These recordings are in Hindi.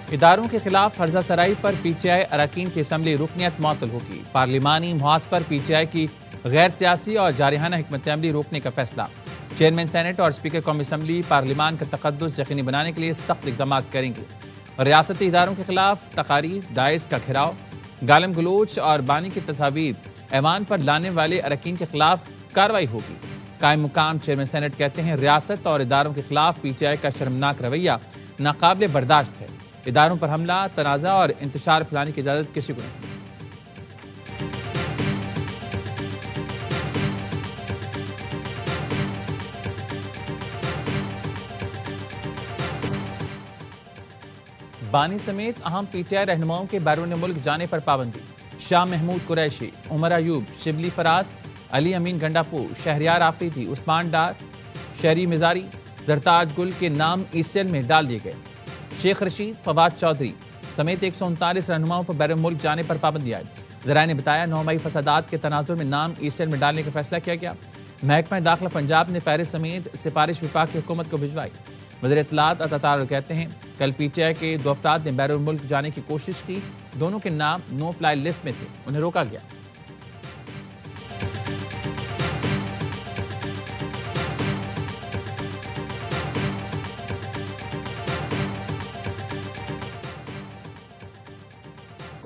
इदारों के खिलाफ फर्जा सराई पर पीटीआई अरकान की असम्बली रुकनियत मुअत्तल होगी। पार्लिमानी मुहाज पर पीटीआई की गैर सियासी और जारिहाना हिकमत अमली रोकने का फैसला। चेयरमैन सेनेट और स्पीकर कौमी असम्बली पार्लिमान का तकद्दुस यकीनी बनाने के लिए सख्त इक़दाम करेंगे। रियासती इदारों के खिलाफ तकारीर, डाइस का घेराव, गालम गलोच और बानी की तस्वीर ऐवान पर लाने वाले अरकान के खिलाफ कार्रवाई होगी। कायम मुकाम चेयरमैन सेनेट कहते हैं, रियासत और इदारों के खिलाफ पीटीआई का शर्मनाक रवैया नाकाबिले बर्दाश्त है। इदारों पर हमला, तनाज़ा और इंतशार फैलाने की इजाज़त किसी को नहीं। बानी समेत अहम पीटीआई रहनुमाओं के बैरून मुल्क जाने पर पाबंदी। शाह महमूद कुरैशी, उमर अयूब, शिबली फराज, अली अमीन गंडापुर, शहरियार आफरीदी, उस्मान डार, शहरी मिजारी, जरताज गुल के नाम ईसीएल में डाल दिए गए। शेख रशीद, फवाद चौधरी समेत 139 रहनुमाओं पर बैरून मुल्क जाने पर पाबंदी आई। ज़राए ने बताया, 9 मई फसादात के तनाजुर में नाम ईसीएल में डालने का फैसला किया गया। महकमा दाखिला पंजाब ने फहरिस्त समेत सिफारिश वफाकी हुकूमत को भिजवाई। वज़ीर इत्तलात अता कहते हैं, कल पीटीआई के 2 अफराद ने बैरून मुल्क जाने की कोशिश की। दोनों के नाम नो फ्लाई लिस्ट में थे, उन्हें रोका गया।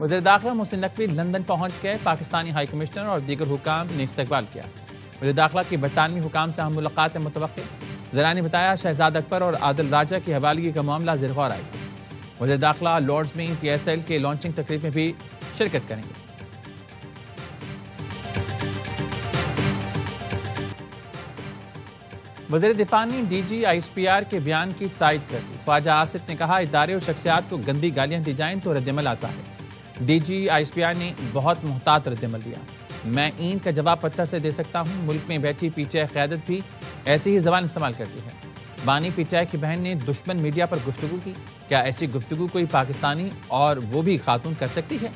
वज़ीर दाखिला मोहसिन नकवी लंदन पहुंच गए। पाकिस्तानी हाई कमिश्नर और दीगर हुकाम ने इस्तकबाल किया। वज़ीर दाखिला की बरतानवी हुकाम से अहम मुलाकात मुतवक्किल। ज़राए ने बताया, शहजाद अकबर और आदिल राजा की हवालगी का मामला ज़ेर गौर आएगा। वज़ीर दाखिला लॉर्ड्स में PSL के लॉन्चिंग तकरीब में भी शिरकत करेंगे। वज़ीर दिफा ने DG ISPR के बयान की तायद कर दी। ख्वाजा आसिफ ने कहा, इदारे और शख्सियात को गंदी गालियां दी जाएं तो रद्दमल आता है। DG ISPR ने बहुत मुहतात रद्दमल दिया। मैं ईंट का जवाब पत्थर से दे सकता हूँ। मुल्क में बैठी पीटीआई क़यादत भी ऐसी ही जबान इस्तेमाल करती है। बानी पीटीआई की बहन ने दुश्मन मीडिया पर गुफ्तगू की। क्या ऐसी गुफ्तगू कोई पाकिस्तानी और वो भी खातून कर सकती है?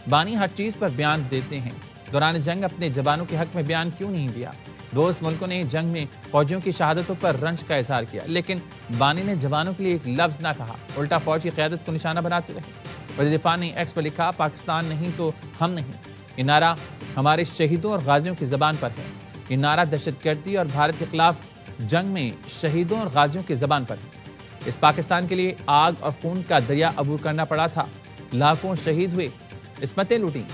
बानी हर चीज़ पर बयान देते हैं। दौरान जंग अपने जवानों के हक में बयान क्यों नहीं दिया? दोस्त मुल्कों ने जंग में फौजियों की शहादतों पर रंज का इजहार किया, लेकिन बानी ने जवानों के लिए एक लफ्ज़ ना कहा, उल्टा फौज की क़यादत को निशाना बनाते रहे। वज़ीर दिफा ने एक्स पर लिखा, पाकिस्तान नहीं तो हम नहीं। ये नारा हमारे शहीदों और गाजियों की ज़बान पर है। ये नारा दहशतगर्दी और भारत के खिलाफ जंग में शहीदों और गाजियों की ज़बान पर है। इस पाकिस्तान के लिए आग और खून का दरिया अबूर करना पड़ा था। लाखों शहीद हुए, इस्मतें लूटी।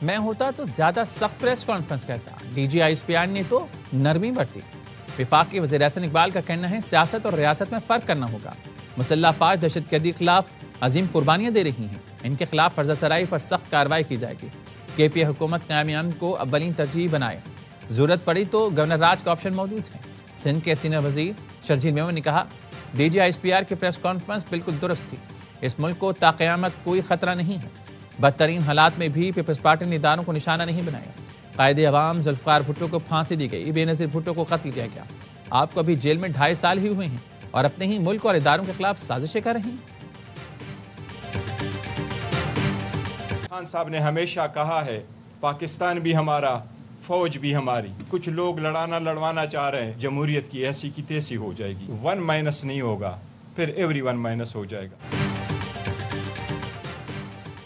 मैं होता तो ज्यादा सख्त प्रेस कॉन्फ्रेंस करता। DG ISPR ने तो नरमी बरती। विफाक के वज़ीर एहसन इकबाल का कहना है, सियासत और रियासत में फ़र्क करना होगा। मुसल्लह अफ़वाज दहशतगर्दी के खिलाफ अजीम कुर्बानियाँ दे रही हैं। इनके खिलाफ फर्जा सराई पर सख्त कार्रवाई की जाएगी। KPA हुकूमत क़याम अमन को अव्वलीन तरजीह बनाए। ज़रूरत पड़ी तो गवर्नर राज का ऑप्शन मौजूद है। सिंध के सीनियर वज़ीर शर्जील मेमन ने कहा, DG ISPR की प्रेस कॉन्फ्रेंस बिल्कुल दुरुस्त थी। इस मुल्क को ताक़यामत कोई ख़तरा नहीं है। बदतरीन हालात में भी पीपल्स पार्टी ने इदारों को निशाना नहीं बनाया। कायदे अवाम जुल्फ़िकार भुट्टो को फांसी दी गई, बेनज़ीर भुट्टो को कत्ल किया गया। आपको अभी जेल में 2.5 साल ही हुए हैं और अपने ही मुल्क और इदारों के खिलाफ साजिशें कर रही हैं। खान साहब ने हमेशा कहा है, पाकिस्तान भी हमारा, फौज भी हमारी। कुछ लोग लड़वाना चाह रहे हैं, जमहूरियत की ऐसी की तैसी हो जाएगी। 1- नहीं होगा, फिर everyone माइनस हो जाएगा।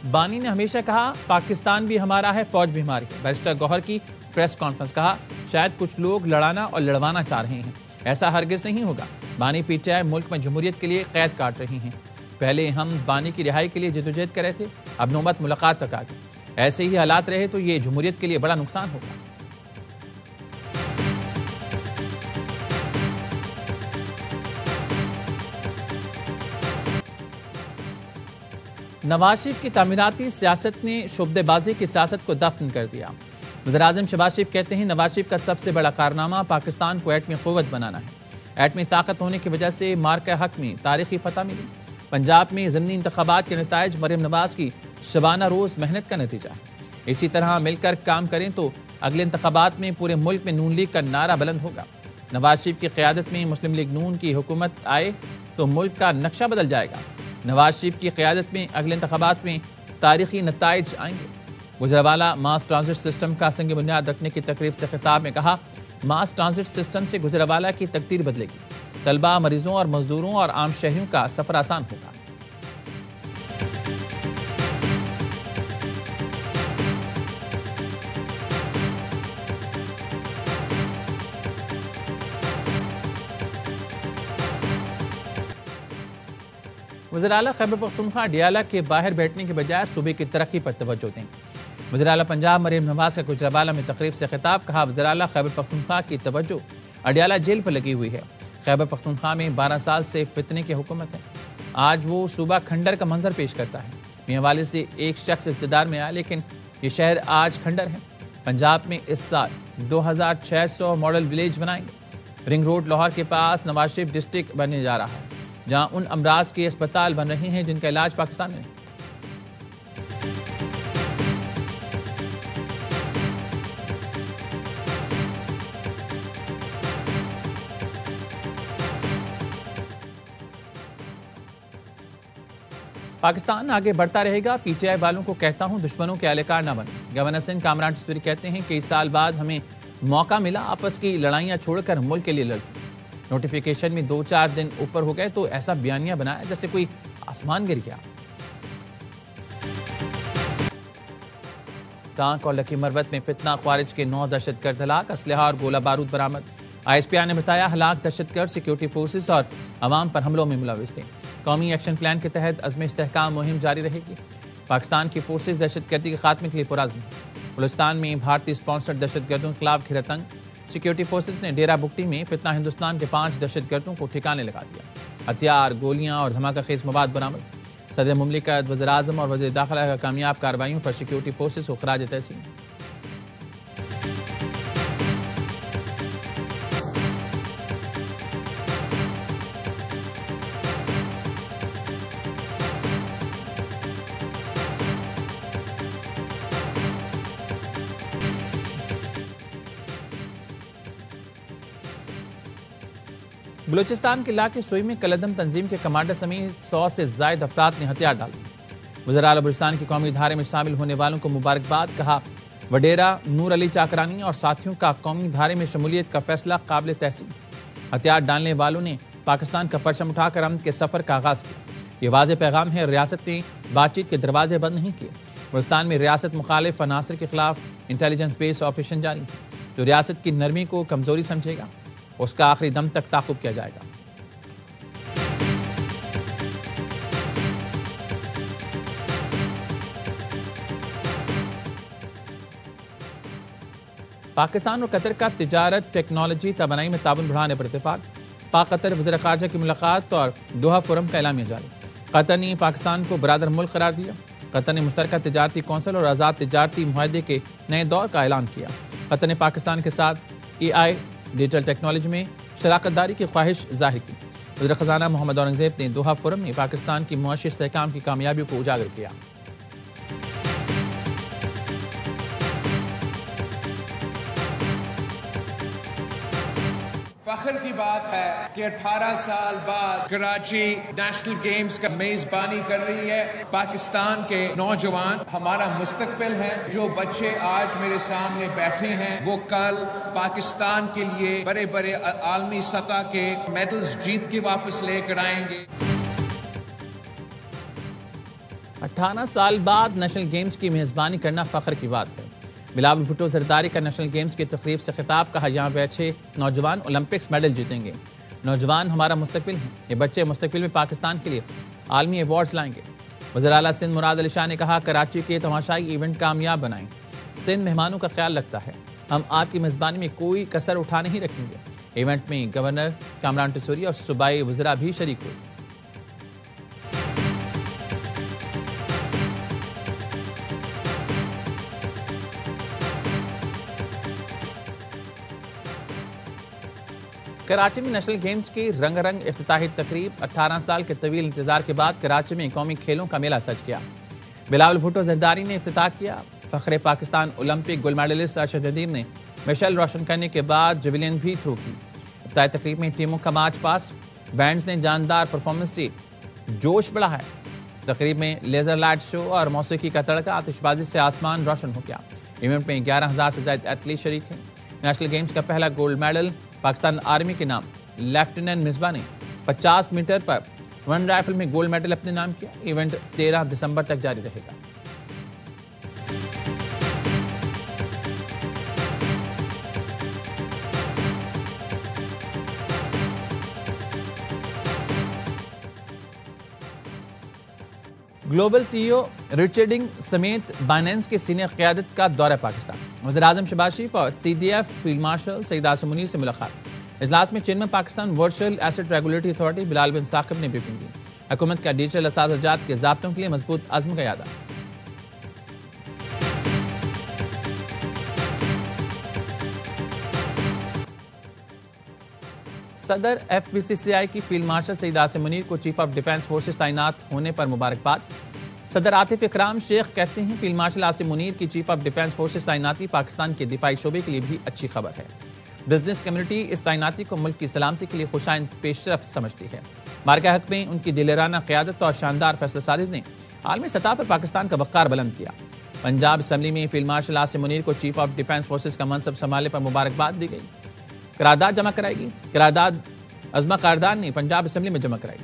बानी ने हमेशा कहा, पाकिस्तान भी हमारा है, फौज भी हमारी है। बैरिस्टर गौहर की प्रेस कॉन्फ्रेंस, कहा, शायद कुछ लोग लड़ाना और लड़वाना चाह रहे हैं, ऐसा हरगिज नहीं होगा। बानी पीटीआई मुल्क में जमहूरियत के लिए कैद काट रही हैं। पहले हम बानी की रिहाई के लिए जदोजहद कर रहे थे, अब नौबत मुलाकात तक आ गई। ऐसे ही हालात रहे तो ये जमहूरियत के लिए बड़ा नुकसान होगा। नवाज शरीफ की तामीराती सियासत ने शुबदेबाजी की सियासत को दफन कर दिया। वज़ीर-ए-आज़म शहबाज शरीफ कहते हैं, नवाज शरीफ का सबसे बड़ा कारनामा पाकिस्तान को एटमी क़ुव्वत बनाना है। एटमी ताकत होने की वजह से मार्का हक में तारीखी फतह मिली। पंजाब में ज़मीनी इंतखाबात के नताइज मरियम नवाज की शबाना रोज़ मेहनत का नतीजा है। इसी तरह मिलकर काम करें तो अगले इंतखाबात में पूरे मुल्क में नून लीग का नारा बुलंद होगा। नवाज शरीफ की क़यादत में मुस्लिम लीग नून की हुकूमत आए तो मुल्क का नक्शा बदल जाएगा। नवाज शरीफ की क़यादत में अगले इंतखाबात में तारीखी नताइज आएंगे। गुजरावाला मास ट्रांजिट सिस्टम का संग बुनियाद रखने की तकरीब से खिताब में कहा, मास ट्रांजिट सिस्टम से गुजरावाला की तकदीर बदलेगी। तलबा, मरीजों और मजदूरों और आम शहरियों का सफर आसान होगा। वज़ीर-ए-आला खैबर पख्तूनख्वा डियाला के बाहर बैठने के बजाय सूबे की तरक्की पर तवज्जो दें। वज़ीर-ए-आला पंजाब मरीम नवाज का गुजरावाला में तकरीब से खिताब, कहा वज़ीर-ए-आला खैबर पख्तूनख्वा की तवज्जो अडियाला जेल पर लगी हुई है। खैबर पख्तूनख्वा में 12 साल से फितने की हुकूमत है। आज वो सूबा खंडर का मंजर पेश करता है। मियां वालिद से एक शख्स इक़्तिदार में आया, लेकिन ये शहर आज खंडर है। पंजाब में इस साल 2600 मॉडल विलेज बनाएंगे। रिंग रोड लाहौर के पास नवाज शरीफ डिस्ट्रिक्ट बनने जा रहा है, जहां उन अमराज के अस्पताल बन रहे हैं जिनका इलाज पाकिस्तान में। पाकिस्तान आगे बढ़ता रहेगा। पीटीआई वालों को कहता हूं, दुश्मनों के अहलकार न बने। गवर्नर सिंध कामरान टसूरी कहते हैं कि इस साल बाद हमें मौका मिला आपस की लड़ाइयां छोड़कर मुल्क के लिए लड़ने। नोटिफिकेशन में 2-4 दिन ऊपर हो गए तो ऐसा बयानिया बनाया जैसे कोई आसमान गिर गया। टांक और लकी मरवत में फितना, ख्वारिज के 9 दहशतगर्द हलाक, असलहा और गोला बारूद बरामद। ISPR ने बताया हलाक दहशतगर्द सिक्योरिटी फोर्सेस और अवाम पर हमलों में मुलविस थे। कौमी एक्शन प्लान के तहत अज़्म इस्तेहकाम मुहिम जारी रहेगी। पाकिस्तान की फोर्सेस दहशतगर्दी के खात्मे के लिए पुरअज़्म। बलूचिस्तान में भारतीय स्पॉन्सर्ड दहशतगर्दों के खिलाफ घेरातंग। सिक्योरिटी फोर्सेस ने डेरा बुगटी में फितना हिंदुस्तान के 5 दहशतगर्दों को ठिकाने लगा दिया। हथियार, गोलियां और धमाका खेज मवाद बरामद। सदर मुमलिकत, वज़ीर आज़म और वज़ीर दाखिला का कामयाब कार्रवाइयों पर सिक्योरिटी फोर्सेस को खराज तहसीन। बलूचिस्तान के इलाके सोई में कलदम तंजीम के कमांडर समेत 100 से ज्यादा अफराद ने हथियार डाल दिए। वज़ीर-ए-आला बलूचिस्तान की कौमी धारे में शामिल होने वालों को मुबारकबाद। कहा, वडेरा नूर अली चाकरानी और साथियों का कौमी धारे में शमूलियत का फैसला काबिल तहसीन। हथियार डालने वालों ने पाकिस्तान का परचम उठाकर अमन के सफर का आगाज किया। ये वाज़ेह पैगाम है, रियासत ने बातचीत के दरवाजे बंद नहीं किए। बलूचिस्तान में रियासत मुखालिफ अनासर के खिलाफ इंटेलिजेंस बेस्ड ऑपरेशन जारी है। जो रियासत की नरमी को कमजोरी समझेगा उसका आखिरी दम तक ताक़ुब किया जाएगा। पाकिस्तान और कतर का तिजारत, टेक्नोलॉजी, तवानाई में ताउन बढ़ाने पर इत्तेफाक। पाक कतर वज़ीर ख़ारजा की मुलाकात और दोहा फोरम का एलामिया जारी। कतर ने पाकिस्तान को बरादर मुल्क करार दिया। कतर ने मुश्तरका तिजारती कौंसिल और आज़ाद तिजारती मुआहदे के नए दौर का ऐलान किया। कतर ने पाकिस्तान के साथ AI डिजिटल टेक्नोलॉजी में शराकतदारी की ख्वाहिश जाहिर की। वज़ीर ख़ज़ाना मोहम्मद औरंगज़ेब ने दोहा फोरम में पाकिस्तान की मुआशी इस्तेहकाम की कामयाबियों को उजागर किया। फख्र की बात है कि 18 साल बाद कराची नेशनल गेम्स का मेजबानी कर रही है। पाकिस्तान के नौजवान हमारा मुस्तकबिल है। जो बच्चे आज मेरे सामने बैठे हैं वो कल पाकिस्तान के लिए बड़े बड़े आलमी सतह के मेडल्स जीत के वापस लेकर आएंगे। 18 साल बाद नेशनल गेम्स की मेजबानी करना फख्र की बात है। बिलावल भुट्टो जरदारी का नेशनल गेम्स की तकरीब से खिताब। कहा, यहाँ बैठे नौजवान ओलंपिक्स मेडल जीतेंगे। नौजवान हमारा मुस्तकबिल हैं। ये बच्चे मुस्तकबिल में पाकिस्तान के लिए आलमी अवार्ड्स लाएंगे। वज़ीर-ए-आला सिंध मुराद अली शाह ने कहा, कराची के तमाशाई इवेंट कामयाब बनाएं। सिंध मेहमानों का ख्याल रखता है। हम आपकी मेज़बानी में कोई कसर उठा नहीं रखेंगे। इवेंट में गवर्नर कामरान टसूरी और सूबाई वज़रा भी शरीक हुए। कराची में नेशनल गेम्स की रंगारंग इफ्तिताही तकरीब। 18 साल के तवील इंतजार के बाद कराची में कौमी खेलों का मेला सज गया। बिलावल भुट्टो जरदारी ने इफ्तिताह किया। फ़ख्रे Pakistan Olympic gold medallist Arshad Nadeem ने मिशेल रोशन करने के बाद जवेलिन भी थ्रो की। इफ्तिताही तकरीब में टीमों का मार्च पास, बैंड्स ने जानदार परफॉर्मेंस दी। जोश बढ़ा है। तकरीब में लेजर लाइट शो और मौसीकी का तड़का, आतिशबाजी से आसमान रोशन हो गया। इवेंट में 11,000 से ज्यादा एथलीट शरीक हैं। नेशनल गेम्स का पहला गोल्ड मेडल पाकिस्तान आर्मी के नाम। लेफ्टिनेंट मिसबा ने 50 मीटर पर वन राइफल में गोल्ड मेडल अपने नाम किया। इवेंट 13 दिसंबर तक जारी रहेगा। ग्लोबल सीईओ रिचर्डिंग समेत बाइनेंस के सीनियर क़यादत का दौरा पाकिस्तान। वज़ीर-ए-आज़म शहबाज शरीफ और CDF field marshal Syed Asim Munir से मुलाकात। इजलास में chairman Pakistan virtual asset regulatory authority Bilal bin Saqib ने ब्रीफिंग दी। हुकूमत का डिजिटल असाज़ाजात के ज़ाब्तों के लिए मजबूत अज़्म का यादा। सदर FBCCI की फील्ड मार्शल सईद आसिम मुनीर को चीफ ऑफ डिफेंस फोर्सेस तैनात होने पर मुबारकबाद। सदर आतिफ इकराम शेख कहते हैं फील्ड मार्शल आसिम मुनीर की चीफ ऑफ डिफेंस फोर्सेस तैनाती पाकिस्तान के दिफाई शोबे के लिए भी अच्छी खबर है। बिजनेस कम्युनिटी इस तैनाती को मुल्क की सलामती के लिए खुशाइंद पेशरफ्त समझती है। मार्का हक में उनकी दिलेराना क़यादत और शानदार फैसला साजी ने आलमी सतह पर पाकिस्तान का वक़ार बुलंद किया। पंजाब असम्बली में फील्ड मार्शल आसिम मुनीर को चीफ ऑफ डिफेंस फोर्सेस का मनसब संभालने पर मुबारकबाद दी गई। करारदाद जमा कराएगी। करारदाद अज़मा कारदान ने पंजाब असम्बली में जमा कराई।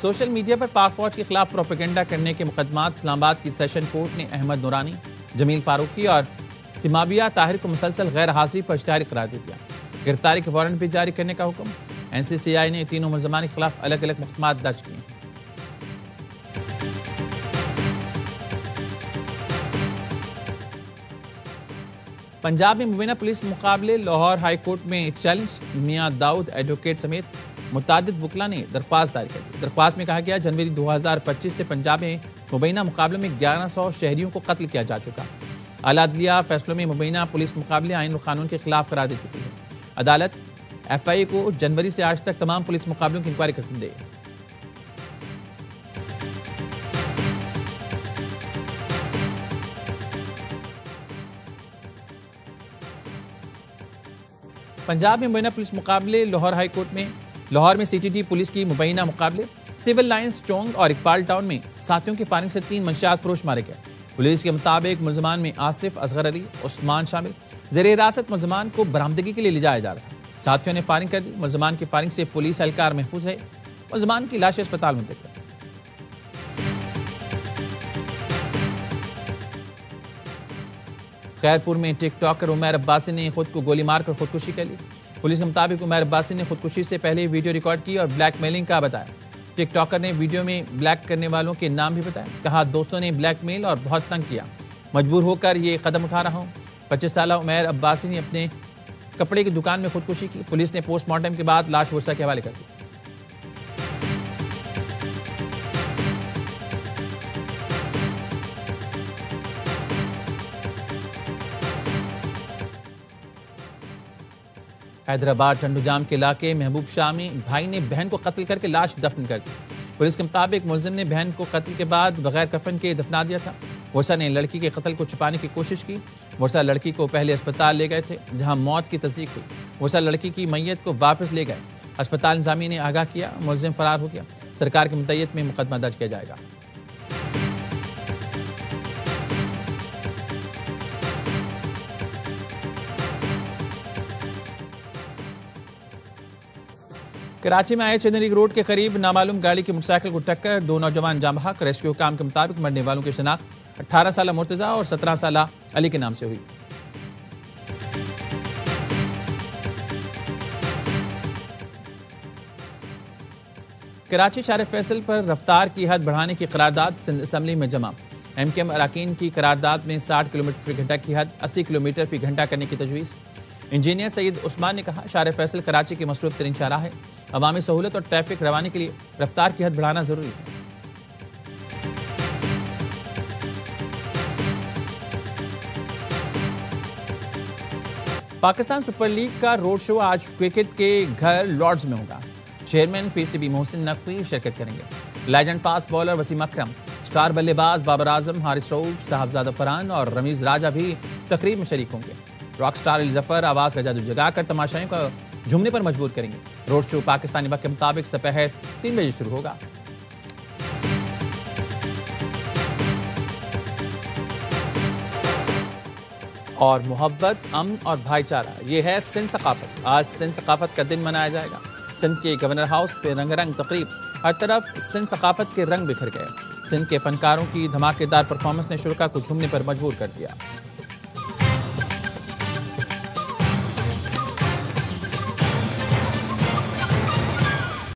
सोशल मीडिया पर पाक फौज के खिलाफ प्रोपेगेंडा करने के मुकदमात इस्लामाबाद की सेशन कोर्ट ने अहमद नूरानी, जमील फारूकी और सिमाबिया ताहिर को मुसलसल गैर हाजिरी पर इश्तिहारी करार दे दिया। गिरफ्तारी के वारंट भी जारी करने का हुक्म। NCCI ने तीनों मुलजमान के खिलाफ अलग अलग मुकदमात दर्ज किए हैं। पंजाब में मुबीना पुलिस मुकाबले लाहौर हाई कोर्ट में चैलेंज। मियां दाऊद एडवोकेट समेत मुतादिद वकला ने दरख्वास्त दायर कर दी। दरख्वास्त में कहा गया जनवरी 2025 से पंजाब में मुबीना मुकाबले में 1100 शहरियों को कत्ल किया जा चुका। आला अदलिया फैसलों में मुबीना पुलिस मुकाबले आईन और कानून के खिलाफ करार दे चुकी है। अदालत FIA को जनवरी से आज तक तमाम पुलिस मुकाबलों की इंक्वायरी करने दे। पंजाब में मुबैना पुलिस मुकाबले लाहौर हाई कोर्ट में। लाहौर में CTD पुलिस की मुबैना मुकाबले। सिविल लाइंस चौंग और इकबाल टाउन में साथियों की फायरिंग से 3 मंशियात फरोश मारे गए। पुलिस के मुताबिक मुलजमान में आसिफ, असगर अली, उस्मान शामिल। ज़ेर हिरासत मुलजमान को बरामदगी के लिए ले जाया जा रहा है। साथियों ने फायरिंग कर दी। मुलजमान की फायरिंग से पुलिस एहलकार महफूज है। मुलजमान की लाश अस्पताल मुंतकिल। खैरपुर में टिकटॉकर उमैर अब्बासी ने खुद को गोली मारकर खुदकुशी कर ली। पुलिस के मुताबिक उमैर अब्बासी ने खुदकुशी से पहले वीडियो रिकॉर्ड की और ब्लैकमेलिंग का बताया। टिकटॉकर ने वीडियो में ब्लैक करने वालों के नाम भी बताए। कहा दोस्तों ने ब्लैकमेल और बहुत तंग किया, मजबूर होकर ये कदम उठा रहा हूँ। 25 साल उमैर अब्बासी ने अपने कपड़े की दुकान में खुदकुशी की। पुलिस ने पोस्टमार्टम के बाद लाश वर्षा के हवाले कर दी। हैदराबाद टंडूजाम के इलाके महबूब शाह में भाई ने बहन को कत्ल करके लाश दफन कर दी। पुलिस के मुताबिक मुलजिम ने बहन को कत्ल के बाद बगैर कफन के दफना दिया था। वर्षा ने लड़की के कत्ल को छुपाने की कोशिश की। वर्षा लड़की को पहले अस्पताल ले गए थे जहां मौत की तस्दीक हुई। वर्षा लड़की की मैयत को वापस ले गए। अस्पताल इंतजामिया ने आगाह किया, मुलजिम फरार हो गया। सरकार की मुतैयत में मुकदमा दर्ज किया जाएगा। कराची में आए चंदरी रोड के करीब नामालूम गाड़ी की मोटरसाइकिल को टक्कर, 2 नौजवान जाम बहक। रेस्क्यू काम के मुताबिक मरने वालों की शिनाख्त 18 साल मुर्तजा और 17 साल अली के नाम से हुई। कराची शार फैसल पर रफ्तार की हद बढ़ाने की करारदाद सिंध असम्बली में जमा। MKM अरकान की करारदाद में 60 किलोमीटर फी घंटा की हद 80 किलोमीटर फी घंटा करने की तजवीज़। इंजीनियर सईद उस्मान ने कहा शार फैसल कराची की मसरूफ तरीन शाहराह है। अवामी सहूलत और ट्रैफिक रवानी के लिए रफ्तार की हद बढ़ाना जरूरी है। पाकिस्तान सुपर लीग का रोड शो आज क्रिकेट के घर लॉर्ड्स में होगा। चेयरमैन पीसीबी मोहसिन नकवी शिरकत करेंगे। लेजेंड फास्ट बॉलर वसीम अकरम, स्टार बल्लेबाज बाबर आजम, हारिस रऊफ, साहबजादा फरहान और रमीज राजा भी तकरीब में शरीक होंगे। रॉक स्टार अली जफर आवाज का जादू जगाकर तमाशाइयों को झूमने पर मजबूर करेंगे। रोड शो पाकिस्तानी वक्त के मुताबिक दोपहर 3 बजे शुरू होगा। और मोहब्बत, अमन और भाईचारा, ये है सिंध सकाफत। आज सिंध सकाफत का दिन मनाया जाएगा। सिंध के गवर्नर हाउस पे रंगारंग तकरीब, हर तरफ सिंध सकाफत के रंग बिखर गए। सिंध के फनकारों की धमाकेदार परफॉर्मेंस ने शुरा को झूमने पर मजबूर कर दिया।